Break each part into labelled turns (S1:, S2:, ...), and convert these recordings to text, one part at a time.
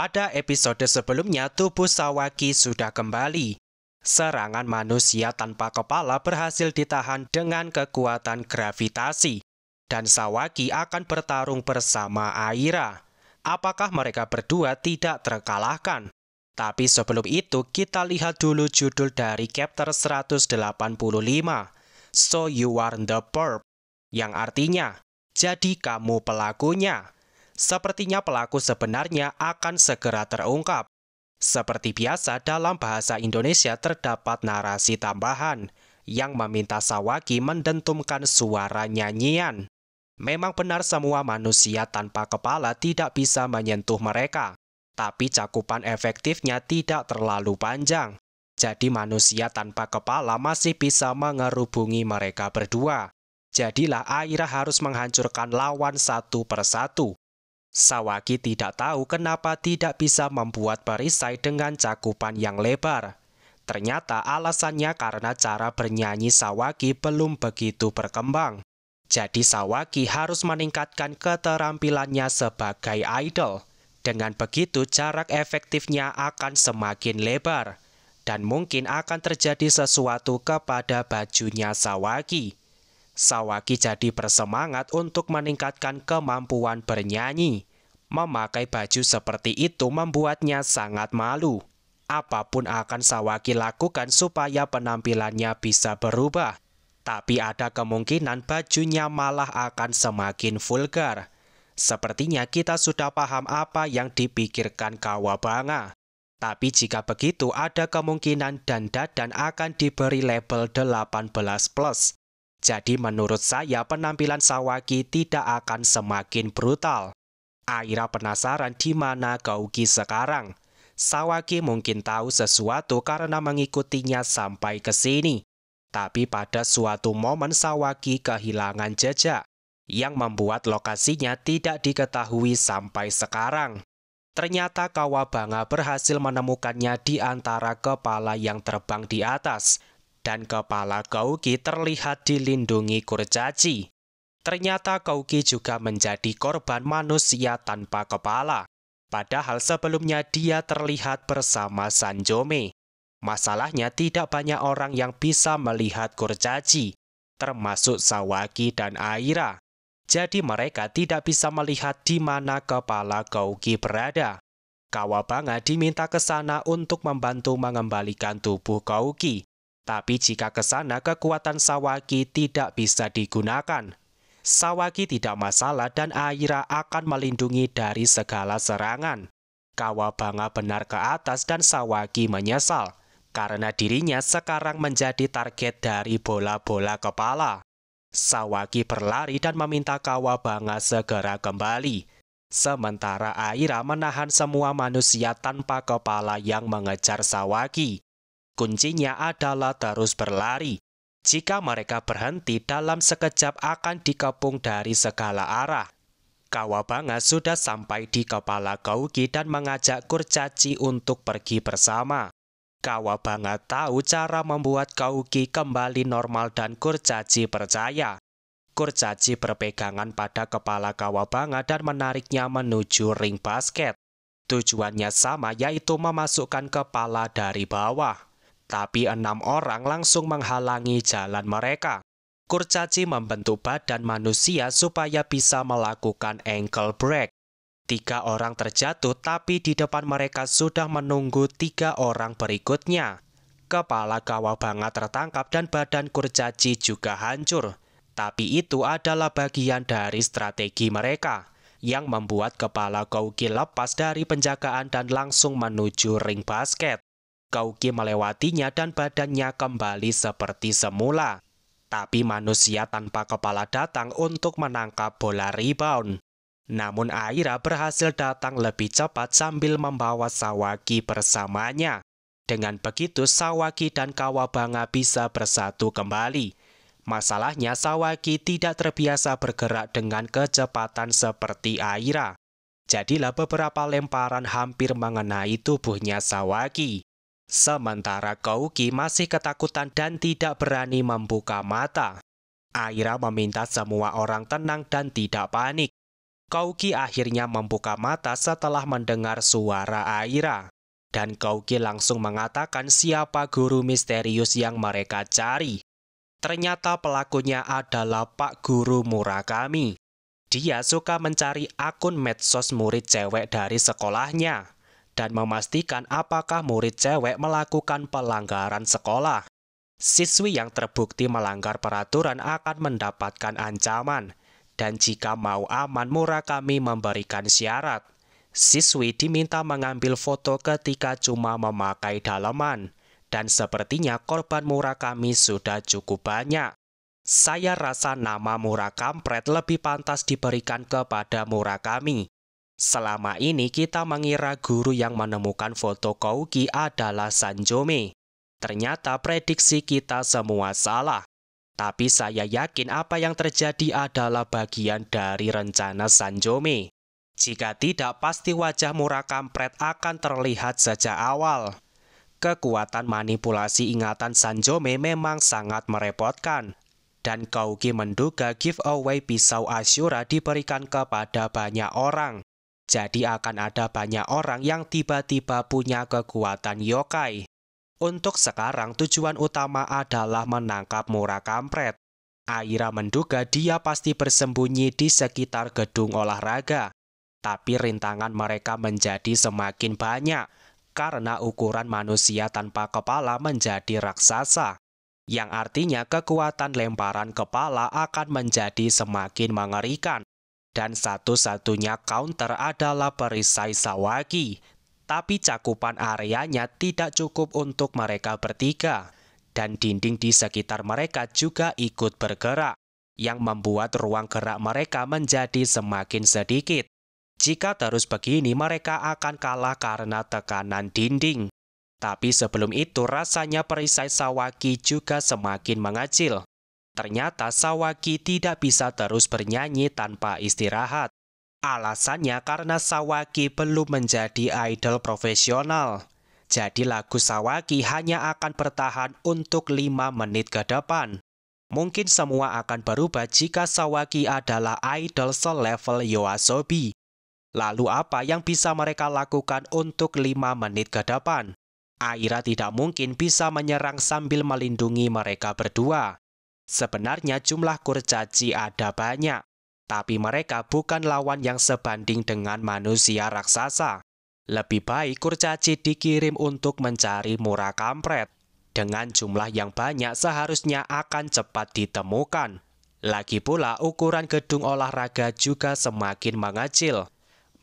S1: Pada episode sebelumnya, tubuh Sawaki sudah kembali. Serangan manusia tanpa kepala berhasil ditahan dengan kekuatan gravitasi. Dan Sawaki akan bertarung bersama Aira. Apakah mereka berdua tidak terkalahkan? Tapi sebelum itu, kita lihat dulu judul dari chapter 185. So you are the perp. Yang artinya, jadi kamu pelakunya. Sepertinya pelaku sebenarnya akan segera terungkap. Seperti biasa dalam bahasa Indonesia terdapat narasi tambahan yang meminta Sawaki mendentumkan suara nyanyian. Memang benar semua manusia tanpa kepala tidak bisa menyentuh mereka, tapi cakupan efektifnya tidak terlalu panjang. Jadi manusia tanpa kepala masih bisa mengerubungi mereka berdua. Jadilah Aira harus menghancurkan lawan satu persatu. Sawaki tidak tahu kenapa tidak bisa membuat perisai dengan cakupan yang lebar. Ternyata alasannya karena cara bernyanyi Sawaki belum begitu berkembang. Jadi Sawaki harus meningkatkan keterampilannya sebagai idol. Dengan begitu jarak efektifnya akan semakin lebar. Dan mungkin akan terjadi sesuatu kepada bajunya Sawaki. Sawaki jadi bersemangat untuk meningkatkan kemampuan bernyanyi. Memakai baju seperti itu membuatnya sangat malu. Apapun akan Sawaki lakukan supaya penampilannya bisa berubah. Tapi ada kemungkinan bajunya malah akan semakin vulgar. Sepertinya kita sudah paham apa yang dipikirkan Kawabanga. Tapi jika begitu ada kemungkinan Dandadan akan diberi label 18+. Jadi menurut saya penampilan Sawaki tidak akan semakin brutal. Aira penasaran di mana Kouki sekarang. Sawaki mungkin tahu sesuatu karena mengikutinya sampai ke sini. Tapi pada suatu momen Sawaki kehilangan jejak, yang membuat lokasinya tidak diketahui sampai sekarang. Ternyata Kawabanga berhasil menemukannya di antara kepala yang terbang di atas. Dan kepala Kouki terlihat dilindungi kurcaci. Ternyata Kouki juga menjadi korban manusia tanpa kepala. Padahal sebelumnya dia terlihat bersama Sanjome. Masalahnya tidak banyak orang yang bisa melihat kurcaci, termasuk Sawaki dan Aira. Jadi mereka tidak bisa melihat di mana kepala Kouki berada. Kawabanga diminta ke sana untuk membantu mengembalikan tubuh Kouki. Tapi jika ke sana kekuatan Sawaki tidak bisa digunakan. Sawaki tidak masalah dan Aira akan melindungi dari segala serangan. Kawabanga benar ke atas dan Sawaki menyesal. Karena dirinya sekarang menjadi target dari bola-bola kepala. Sawaki berlari dan meminta Kawabanga segera kembali. Sementara Aira menahan semua manusia tanpa kepala yang mengejar Sawaki. Kuncinya adalah terus berlari. Jika mereka berhenti dalam sekejap akan dikepung dari segala arah. Kawabanga sudah sampai di kepala Kouki dan mengajak kurcaci untuk pergi bersama. Kawabanga tahu cara membuat Kouki kembali normal dan kurcaci percaya. Kurcaci berpegangan pada kepala Kawabanga dan menariknya menuju ring basket. Tujuannya sama, yaitu memasukkan kepala dari bawah. Tapi 6 orang langsung menghalangi jalan mereka. Kurcaci membentuk badan manusia supaya bisa melakukan ankle break. 3 orang terjatuh, tapi di depan mereka sudah menunggu 3 orang berikutnya. Kepala Kawabanga tertangkap dan badan kurcaci juga hancur. Tapi itu adalah bagian dari strategi mereka, yang membuat kepala Kouki lepas dari penjagaan dan langsung menuju ring basket. Kouki melewatinya dan badannya kembali seperti semula. Tapi manusia tanpa kepala datang untuk menangkap bola rebound. Namun Aira berhasil datang lebih cepat sambil membawa Sawaki bersamanya. Dengan begitu Sawaki dan Kawabanga bisa bersatu kembali. Masalahnya Sawaki tidak terbiasa bergerak dengan kecepatan seperti Aira. Jadilah beberapa lemparan hampir mengenai tubuhnya Sawaki. Sementara Kouki masih ketakutan dan tidak berani membuka mata. Aira meminta semua orang tenang dan tidak panik. Kouki akhirnya membuka mata setelah mendengar suara Aira. Dan Kouki langsung mengatakan siapa guru misterius yang mereka cari. Ternyata pelakunya adalah Pak Guru Murakami. Dia suka mencari akun medsos murid cewek dari sekolahnya dan memastikan apakah murid cewek melakukan pelanggaran sekolah. Siswi yang terbukti melanggar peraturan akan mendapatkan ancaman. Dan jika mau aman, Murakami memberikan syarat. Siswi diminta mengambil foto ketika cuma memakai daleman. Dan sepertinya korban Murakami sudah cukup banyak. Saya rasa nama Murakampret lebih pantas diberikan kepada Murakami. Selama ini kita mengira guru yang menemukan foto Kouki adalah Sanjome. Ternyata prediksi kita semua salah. Tapi saya yakin apa yang terjadi adalah bagian dari rencana Sanjome. Jika tidak, pasti wajah Murakampret akan terlihat sejak awal. Kekuatan manipulasi ingatan Sanjome memang sangat merepotkan. Dan Kouki menduga giveaway pisau Ashura diberikan kepada banyak orang. Jadi akan ada banyak orang yang tiba-tiba punya kekuatan yokai. Untuk sekarang tujuan utama adalah menangkap Murakampret. Aira menduga dia pasti bersembunyi di sekitar gedung olahraga. Tapi rintangan mereka menjadi semakin banyak karena ukuran manusia tanpa kepala menjadi raksasa. Yang artinya kekuatan lemparan kepala akan menjadi semakin mengerikan. Dan satu-satunya counter adalah perisai Sawaki. Tapi cakupan areanya tidak cukup untuk mereka bertiga. Dan dinding di sekitar mereka juga ikut bergerak, yang membuat ruang gerak mereka menjadi semakin sedikit. Jika terus begini, mereka akan kalah karena tekanan dinding. Tapi sebelum itu, rasanya perisai Sawaki juga semakin mengecil. Ternyata Sawaki tidak bisa terus bernyanyi tanpa istirahat. Alasannya karena Sawaki belum menjadi idol profesional. Jadi lagu Sawaki hanya akan bertahan untuk 5 menit ke depan. Mungkin semua akan berubah jika Sawaki adalah idol selevel Yoasobi. Lalu apa yang bisa mereka lakukan untuk 5 menit ke depan? Aira tidak mungkin bisa menyerang sambil melindungi mereka berdua. Sebenarnya jumlah kurcaci ada banyak. Tapi mereka bukan lawan yang sebanding dengan manusia raksasa. Lebih baik kurcaci dikirim untuk mencari Murakampret. Dengan jumlah yang banyak seharusnya akan cepat ditemukan. Lagi pula ukuran gedung olahraga juga semakin mengecil.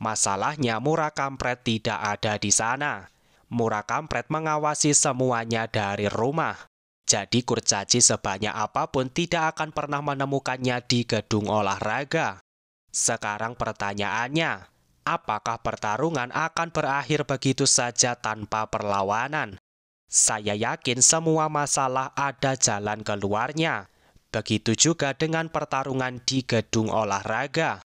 S1: Masalahnya Murakampret tidak ada di sana. Murakampret mengawasi semuanya dari rumah. Jadi kurcaci sebanyak apapun tidak akan pernah menemukannya di gedung olahraga. Sekarang pertanyaannya, apakah pertarungan akan berakhir begitu saja tanpa perlawanan? Saya yakin semua masalah ada jalan keluarnya. Begitu juga dengan pertarungan di gedung olahraga.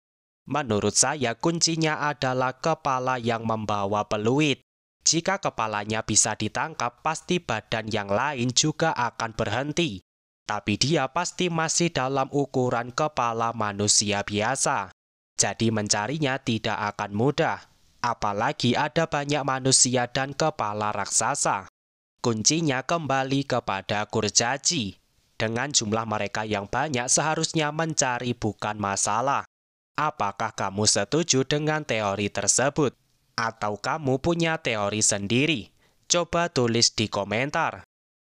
S1: Menurut saya kuncinya adalah kepala yang membawa peluit. Jika kepalanya bisa ditangkap, pasti badan yang lain juga akan berhenti. Tapi dia pasti masih dalam ukuran kepala manusia biasa. Jadi mencarinya tidak akan mudah. Apalagi ada banyak manusia dan kepala raksasa. Kuncinya kembali kepada kurcaci. Dengan jumlah mereka yang banyak seharusnya mencari bukan masalah. Apakah kamu setuju dengan teori tersebut? Atau kamu punya teori sendiri? Coba tulis di komentar.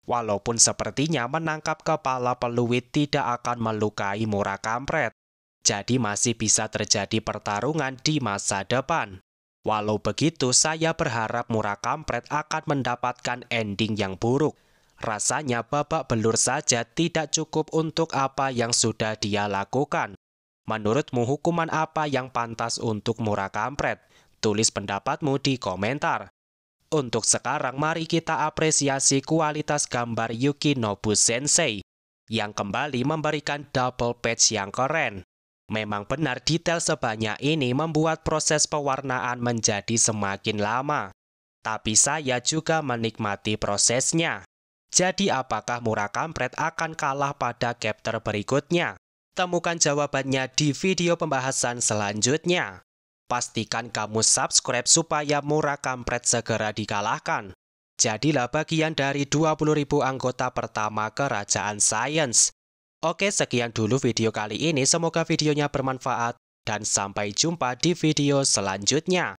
S1: Walaupun sepertinya menangkap kepala peluit tidak akan melukai Murakampret, jadi masih bisa terjadi pertarungan di masa depan. Walau begitu, saya berharap Murakampret akan mendapatkan ending yang buruk. Rasanya babak belur saja tidak cukup untuk apa yang sudah dia lakukan. Menurutmu hukuman apa yang pantas untuk Murakampret? Tulis pendapatmu di komentar. Untuk sekarang mari kita apresiasi kualitas gambar Yukinobu Sensei yang kembali memberikan double page yang keren. Memang benar detail sebanyak ini membuat proses pewarnaan menjadi semakin lama. Tapi saya juga menikmati prosesnya. Jadi apakah Murakampret akan kalah pada chapter berikutnya? Temukan jawabannya di video pembahasan selanjutnya. Pastikan kamu subscribe supaya Mura Kampret segera dikalahkan. Jadilah bagian dari 20.000 anggota pertama Kerajaan Sains. Oke, sekian dulu video kali ini. Semoga videonya bermanfaat dan sampai jumpa di video selanjutnya.